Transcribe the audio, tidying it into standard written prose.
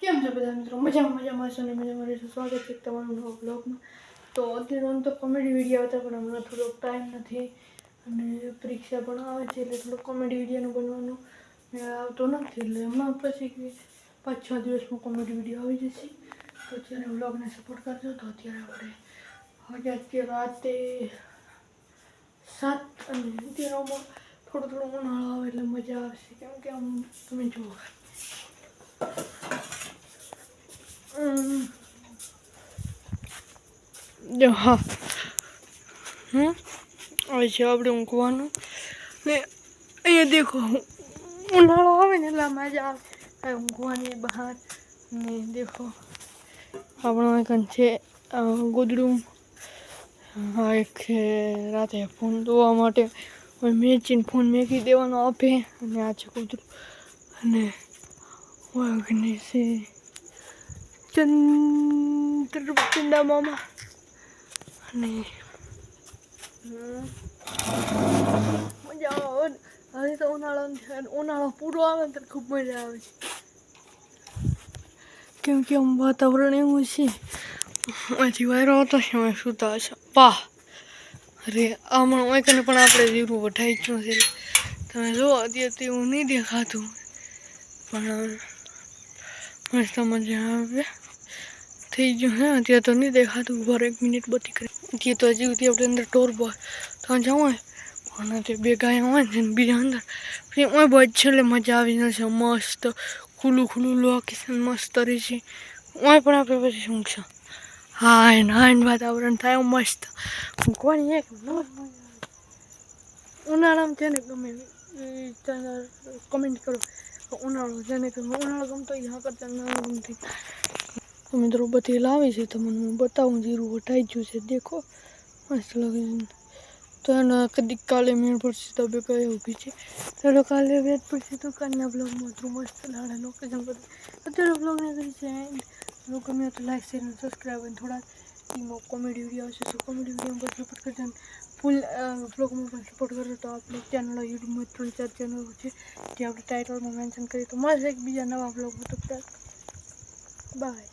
કેમ છો બધા મિત્રો? મજામાં છો ને? મજામાં રહેશો. સ્વાગત છે તમારું નવા બ્લોગમાં. તો અત્યારે તો કોમેડી વિડીયો આવતા પણ હમણાં થોડોક ટાઈમ નથી અને પરીક્ષા પણ આવે છે એટલે થોડો કોમેડી વિડીયોનું બનવાનું આવતો નથી. એટલે હમણાં પછી 5-6 દિવસમાં કોમેડી વિડીયો આવી જશે. તો અત્યારે બ્લોગને સપોર્ટ કરજો. તો અત્યારે અત્યારે રાતે 7 અને અત્યારમાં થોડો ઉનાળો આવે એટલે મજા આવશે. કેમ કે આમ તમે જુઓ હા હવે છે આપણે ઊંઘવાનું ને અહીંયા દેખો ઉનાળો આવે ને એટલે મજા આવે ઊંઘવાની બહાર ને દેખો આપણો એકન છે ગોદડું. હા એક છે રાતે ફોન જોવા માટે મેચીને ફોન મેકી દેવાનો આપે અને આ છે ગોદડું અને વાઘને છે ચંદા મામા અને મજા આવે. હવે તો ઉનાળો પૂરો આવે ને તો ખૂબ મજા આવે છે. કેમ કે આમ વાતાવરણ એવું છે આથી વાયરો આવતો છે અમે સુતા છે. વાહ અરે હમણાં ઓય કને પણ આપણે જીરું વઢાઈ ગયું છે. તમે જુઓ અત્યારે એવું નહીં દેખાતું પણ મસ્ત મજા આવે થઈ ગયું હે. અત્યારે તો નહીં દેખાતું. ઉપર 1 મિનિટ બધી કરી અત્યારે તો હજી સુધી આપણે અંદર ટોર પર ત્યાં જવું હોય પણ તે બે ગાયો હોય ને બીજા અંદર પછી ઓય બહુ છેલ્લે મજા આવી જશે. મસ્ત ખુલ્લું લોકેશન મસ્ત રહેશે. ઓય પણ આપણે પછી ઊંઘશું. હાય વાતાવરણ થાય મસ્ત ઊંઘવાની એક ઉનાળામાં છે ને ગમે કમેન્ટ કરો ઉનાળો જેને ગમે. ઉનાળો ગમતો હોય હા કરતા ઉનાળો ગમતી. તો મિત્રો બધી લાવી છે તમને હું બતાવું. જીરું વઢાઈ ગયું છે દેખો મસ્ત લાગે છે. તો એના કદી કાલે મેળ પડશે તો બે ગાય ઊભી છે. ચાલો કાલે વેટ પડશે તો કાલના બ્લોગમાં થોડું મસ્ત લાડે લોકેશન પર અત્યારે બ્લોગને કરી છે એન્ડ. જો ગમે તો લાઈક શેર અને સબસ્ક્રાઈબ અને થોડા ટીમમાં કોમેડી વિડીયો આવશે તો કોમેડી વિડીયો પર સપોર્ટ કરજો. ફૂલ બ્લોગમાં પણ સપોર્ટ કરો તો આપણે ચેનલ યુટ્યુબમાં 3-4 ચેનલો છે જે આપણે ટાઇટલમાં મેન્શન કરીએ તો મળશે એક બીજા નવા બ્લોગમાં. તો બાય.